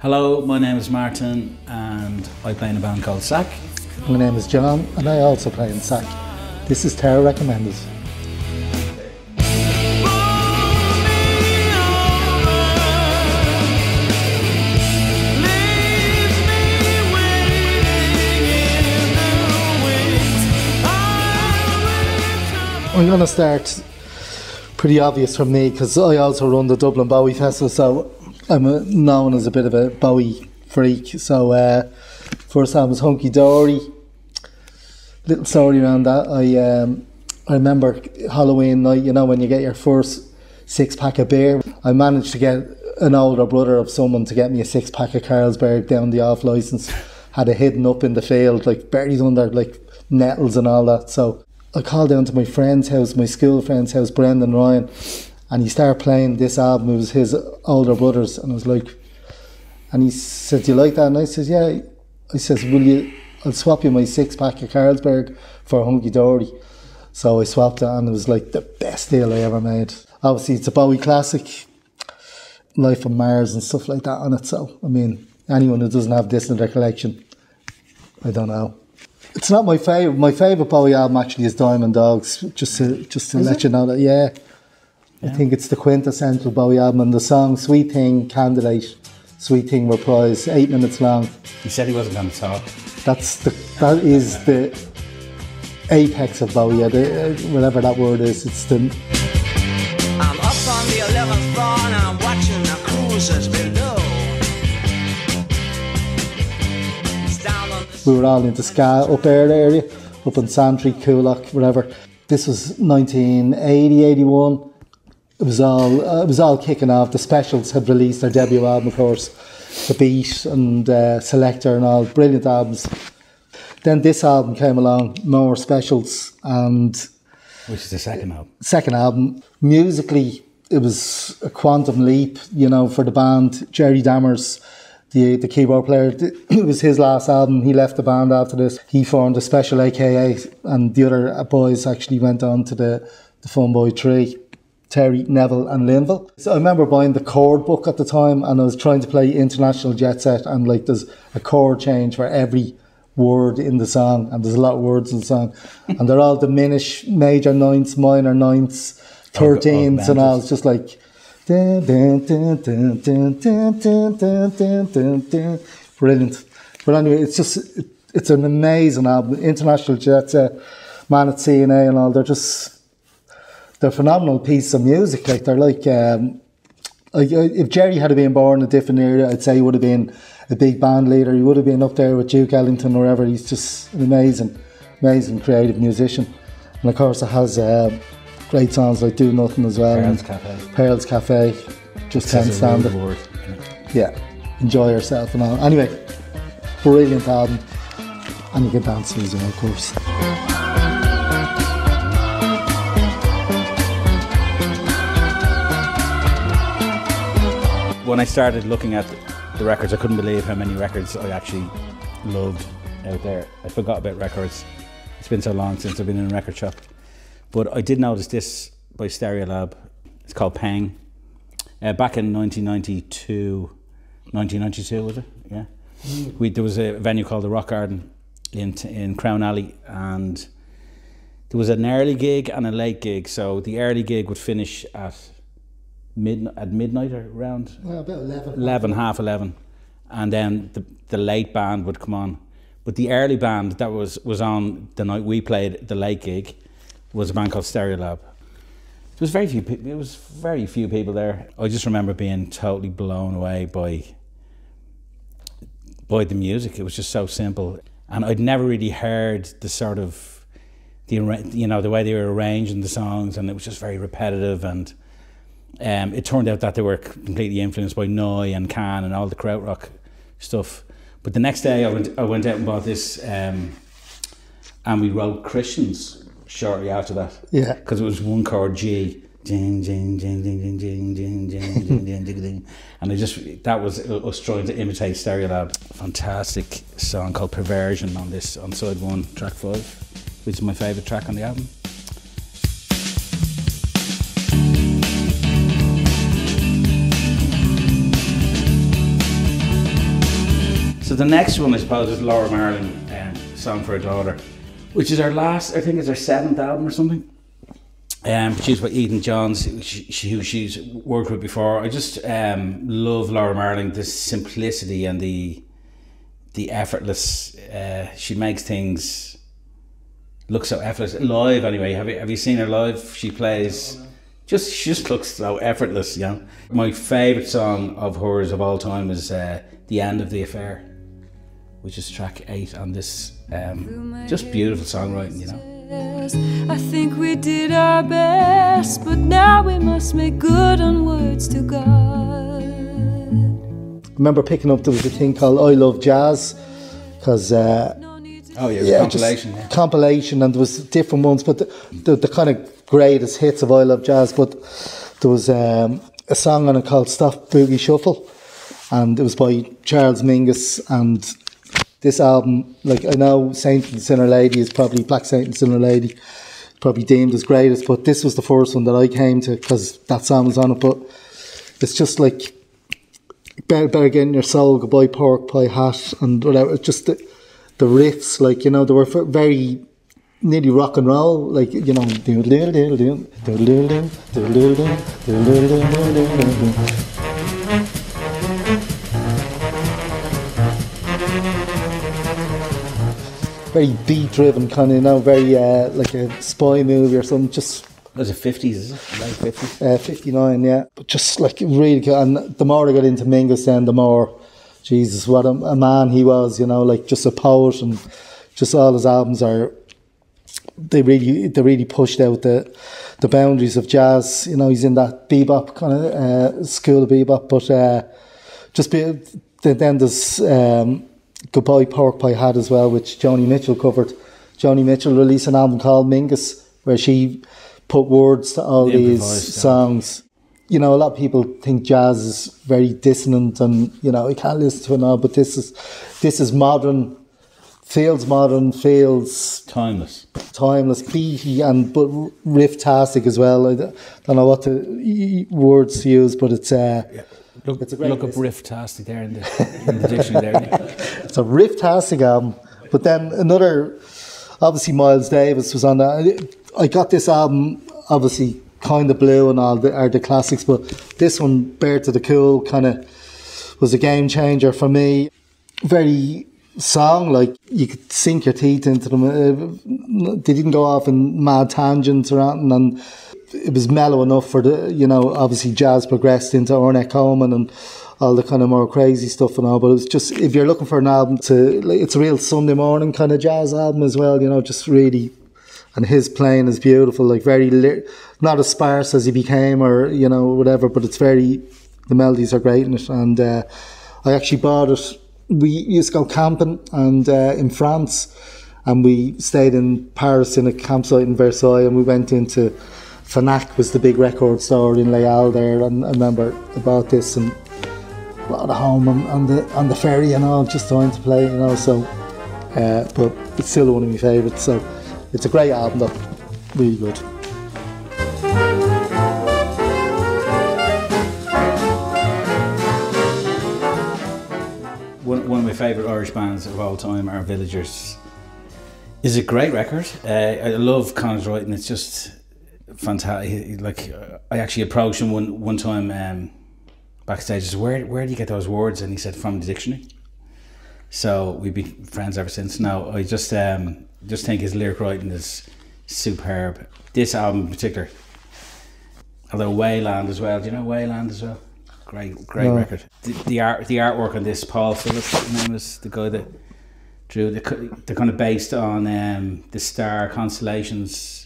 Hello, my name is Martin and I play in a band called Sack. My name is John and I also play in Sack. This is Terror Recommended. I'm going to start pretty obvious for me because I also run the Dublin Bowie Festival, so I'm known as a bit of a Bowie freak. So first time was Hunky, Dory. Little story around that. I remember Halloween night, you know, when you get your first 6-pack of beer. I managed to get an older brother of someone to get me a 6-pack of Carlsberg down the off licence. Had it hidden up in the field, like buried under like nettles and all that. So I called down to my friend's house, my school friend's house, Brendan Ryan, and he started playing this album. It was his older brother's, and I was like, and he said, "Do you like that?" And I said, "Yeah." I says, I'll swap you my 6-pack of Carlsberg for Hunky Dory. So I swapped it, and it was like the best deal I ever made. Obviously, it's a Bowie classic, Life on Mars and stuff like that on it. So, I mean, anyone who doesn't have this in their collection, I don't know. It's not my favourite. My favourite Bowie album actually is Diamond Dogs, just to let you know that, yeah. I think it's the quintessential Bowie album, and the song Sweet Thing, Candidate, Sweet Thing Reprise, 8 minutes long. He said he wasn't going to talk. That is the apex of Bowie, whatever that word is. It's the... I'm up on the 11th floor and I'm watching the cruisers below. We were all into ska up there area, up in Santry, Coolock, whatever. This was 1980, 81. It was all kicking off. The Specials had released their debut album, of course, The Beat and Selector and all, brilliant albums. Then this album came along, More Specials, and which is the second album. Second album. Musically, it was a quantum leap, you know, for the band. Jerry Dammers, the keyboard player, it was his last album. He left the band after this. He formed a Special AKA, and the other boys actually went on to the Fun Boy Tree. Terry, Neville and Linville. So I remember buying the chord book at the time, and I was trying to play International Jet Set, and like there's a chord change for every word in the song, and there's a lot of words in the song, and they're all diminished major ninths, minor ninths, 13ths and all. It's just like brilliant. But anyway, it's an amazing album. International Jet Set, Man at CNA and all, they're phenomenal pieces of music. Like they're like, if Jerry had been born in a different era, I'd say he would have been a big band leader. He would have been up there with Duke Ellington or wherever. He's just an amazing creative musician. And of course it has great songs like Do Nothing as well. Pearl's Cafe. Just can't stand it. Yeah, enjoy yourself and all. Anyway, brilliant album. And you can dance to it as well, of course. When I started looking at the records, I couldn't believe how many records I actually loved out there. I forgot about records. It's been so long since I've been in a record shop. But I did notice this by Stereolab. It's called Peng. Back in 1992 was it? Yeah. There was a venue called the Rock Garden in Crown Alley, and there was an early gig and a late gig. So the early gig would finish at midnight or around? Well, about half 11. And then the late band would come on. But the early band that was on the night we played the late gig was a band called Stereolab. There was very few people there. I just remember being totally blown away by the music. It was just so simple. And I'd never really heard the sort of, the way they were arranging the songs, and it was just very repetitive. And it turned out that they were completely influenced by Noi and Can and all the krautrock stuff. But the next day I went out and bought this, and we wrote Christians shortly after that. Yeah. Because it was one chord G. And that was us trying to imitate Stereolab. Fantastic song called Perversion on side 1, track 5, which is my favourite track on the album. So the next one, I suppose, is Laura Marling, Song for a Daughter, which is our last, I think it's our 7th album or something. Produced by Eden Johns, who she's worked with before. I just love Laura Marling, the simplicity and the effortless. She makes things look so effortless. Live, anyway. Have you seen her live? She plays. She just looks so effortless, you know. My favourite song of hers of all time is "The End of the Affair," which is track 8 on this. Just beautiful songwriting, you know. I think we did our best, but now we must make good on words to God. I remember picking up, there was a thing called I Love Jazz, because compilation. Compilation, and there was different ones, but the kind of greatest hits of I Love Jazz, but there was a song on it called Stop Boogie Shuffle, and it was by Charles Mingus. And this album, like, I know Saint and Sinner Lady is probably, Black Saint and Sinner Lady, probably deemed as greatest, but this was the first one that I came to because that song was on it. But it's just like, better Get in Your Soul, Goodbye Pork Pie Hat, and whatever. It's just the riffs, like, you know, they were very nearly rock and roll, like, you know, very beat driven, kind of, you know, very like a spy movie or something. Just was it 50s? Is it late 50s? 59, yeah. But just like really good. And the more I got into Mingus, then the more, Jesus, what a man he was, you know, like just a poet, and just all his albums are. They really pushed out the boundaries of jazz. You know, he's in that bebop kind of school of bebop, but then there's. Goodbye Pork Pie Hat as well, which Joni Mitchell covered. Joni Mitchell released an album called Mingus, where she put words to all these songs. You know, a lot of people think jazz is very dissonant, and, you know, you can't listen to it now, but this is modern, feels timeless, beaty, and but riff-tastic as well. I don't know what words to use, but it's Look up riff-tastic there in the dictionary there. It's a riff-tastic album. But then another, obviously Miles Davis was on that. I got this album, obviously Kind of Blue and all the classics, but this one, Bear to the Cool, kind of was a game changer for me. Very song, like, you could sink your teeth into them. They didn't go off in mad tangents or anything, and it was mellow enough for the, you know, obviously jazz progressed into Ornette Coleman and all the kind of more crazy stuff and all, but it was just, if you're looking for an album it's a real Sunday morning kind of jazz album as well, you know, just really, and his playing is beautiful, like very, not as sparse as he became or, you know, whatever, but it's very, the melodies are great in it. And I actually bought it, we used to go camping and in France, and we stayed in Paris in a campsite in Versailles, and we went into Fnac, was the big record store in Les Halles there, and I remember I bought this and brought it home on the ferry and all, just trying to play, you know. So, but it's still one of my favourites. So it's a great album, though, really good. One of my favourite Irish bands of all time are Villagers. It's a great record. I love Connor's writing. It's just fantastic. Like, I actually approached him one time backstage. I said, where do you get those words? And he said, from the dictionary. So we've been friends ever since. Now, I just think his lyric writing is superb. This album in particular, although Wayland as well. Do you know Wayland as well? Great record. The artwork on this, Paul Phillips, his name is the guy that drew. They're kind of based on the star constellations.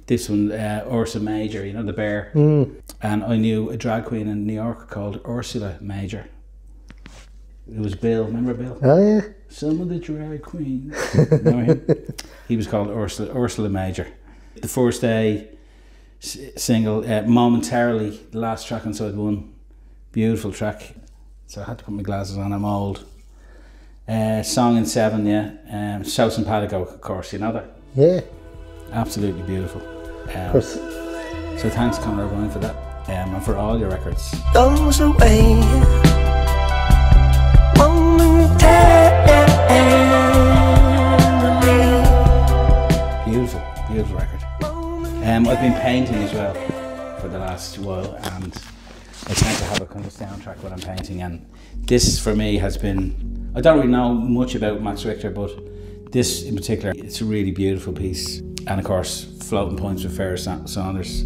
This one, Ursa Major, you know, the bear. And I knew a drag queen in New York called Ursula Major. It was Bill. Remember Bill? Oh yeah. Some of the drag queens. Remember him? He was called Ursula Major. The first day single, Momentarily, the last track on side one. Beautiful track. So I had to put my glasses on, I'm old. Song in 7, yeah. South and Patago, of course, you know that? Yeah. Absolutely beautiful. So thanks, Conor O'Brien, for that. And for all your records. Goes away momentarily. I've been painting as well for the last while, and I tend to have a kind of soundtrack when I'm painting, and this for me has been, I don't really know much about Max Richter, but this in particular, it's a really beautiful piece. And of course, Floating Points with Pharoah Saunders.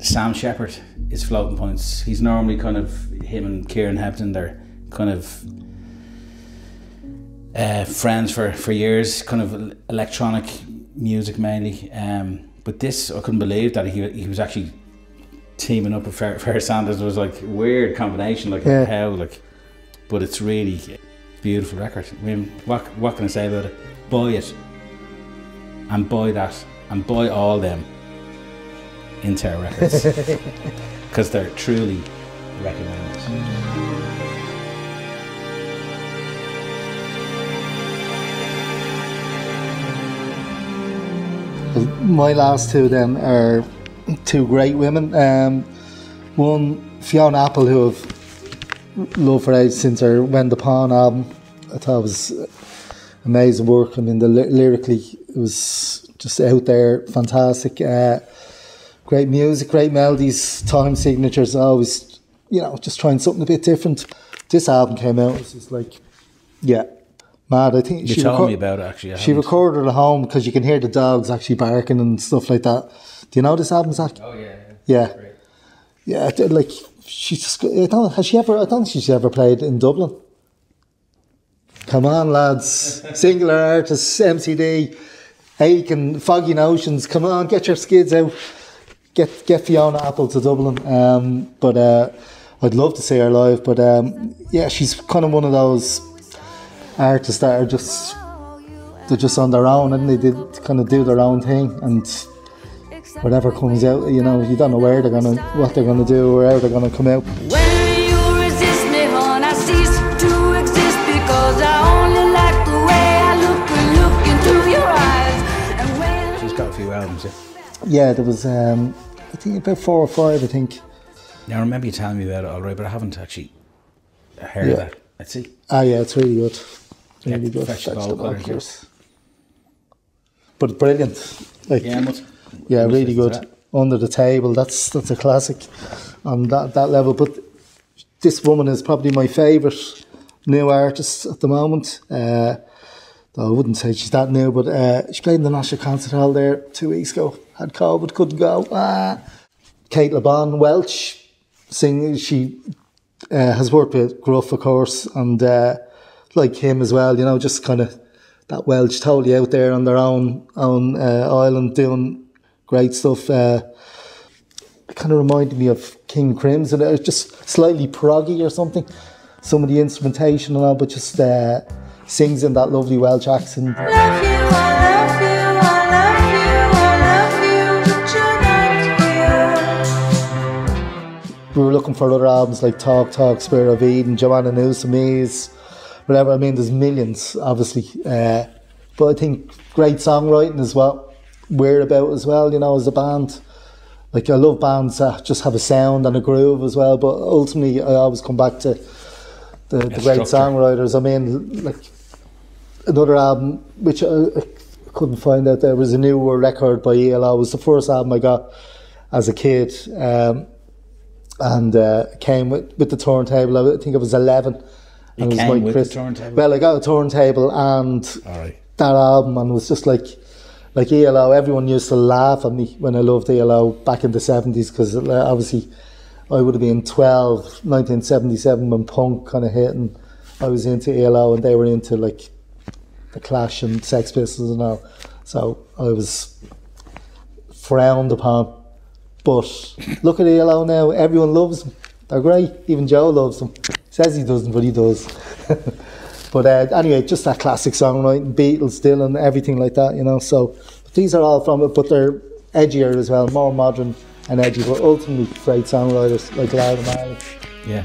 Sam Shepard is Floating Points. He's normally kind of, him and Kieran Hepton, they're kind of friends for years, kind of electronic music mainly. But this, I couldn't believe that he was actually teaming up with Pharoah Saunders. It was like a weird combination, like how, like, but it's really beautiful record. I mean, what can I say about it? Buy it, and buy that, and buy all them Inter records, because they're truly recommended. My last two then are two great women. One, Fiona Apple, who I've loved for ages since her When the Pawn album. I thought it was amazing work. I mean, lyrically, it was just out there, fantastic. Great music, great melodies, time signatures, always, just trying something a bit different. This album came out, it was just like, mad. I think you told me about it, actually. She recorded it at home because you can hear the dogs actually barking and stuff like that. Do you know this album, Zach? Oh yeah. Yeah. Yeah, like she's just. I don't think she's ever played in Dublin. Come on, lads! Singular artists, MCD, Aiken, Foggy Notions. Come on, get your skids out. Get Fiona Apple to Dublin. But I'd love to see her live. But she's kind of one of those artists that are they're just on their own, and they kind of do their own thing, and whatever comes out, you don't know what they're gonna do or how they're gonna come out. When you resist me, hon, I cease to exist, because I only like the way I look into your eyes. And when she's got a few albums, yeah, there was I think about 4 or 5, I think. Now I remember you telling me about it alright, but I haven't actually heard of that. Let's see. Ah, yeah, it's really good. Really Yeah, good. Fetch the Vocals. But brilliant. Like, really good. Under the Table, that's a classic on that level. But this woman is probably my favourite new artist at the moment. Though I wouldn't say she's that new, but she played in the National Concert Hall there 2 weeks ago. Had COVID, couldn't go. Cate Le Bon, Welsh, singing. She has worked with Gruff, of course, and like him as well. Just kind of that Welsh, totally out there on their own island doing great stuff. It kind of reminded me of King Crimson. It was just slightly proggy or something. Some of the instrumentation and all, but just sings in that lovely Welsh accent. I love you, I love you, but you're not here. We were looking for other albums like Talk, Spirit of Eden, Joanna Newsome's, whatever. I mean, there's millions, obviously. But I think great songwriting as well. We're about as well, as a band. Like, I love bands that just have a sound and a groove as well, but ultimately I always come back to the great songwriters. I mean, like, another album which I couldn't find out there was a new record by ELO. It was the first album I got as a kid, and came with the turntable. I think it was 11. It came with the turntable? Well, I got a turntable and that album, and it was just like ELO. Everyone used to laugh at me when I loved ELO back in the 70s, because obviously I would have been 12, 1977, when punk kind of hit, and I was into ELO and they were into like the Clash and Sex Pistols and all. So I was frowned upon. But look at ELO now, everyone loves them. They're great, even Joe loves them. Says he doesn't, but he does. But anyway, just that classic songwriting, Beatles, Dylan, everything like that, So these are all from it, but they're edgier as well, more modern and edgy, but ultimately great songwriters like Laura Marling. Yeah.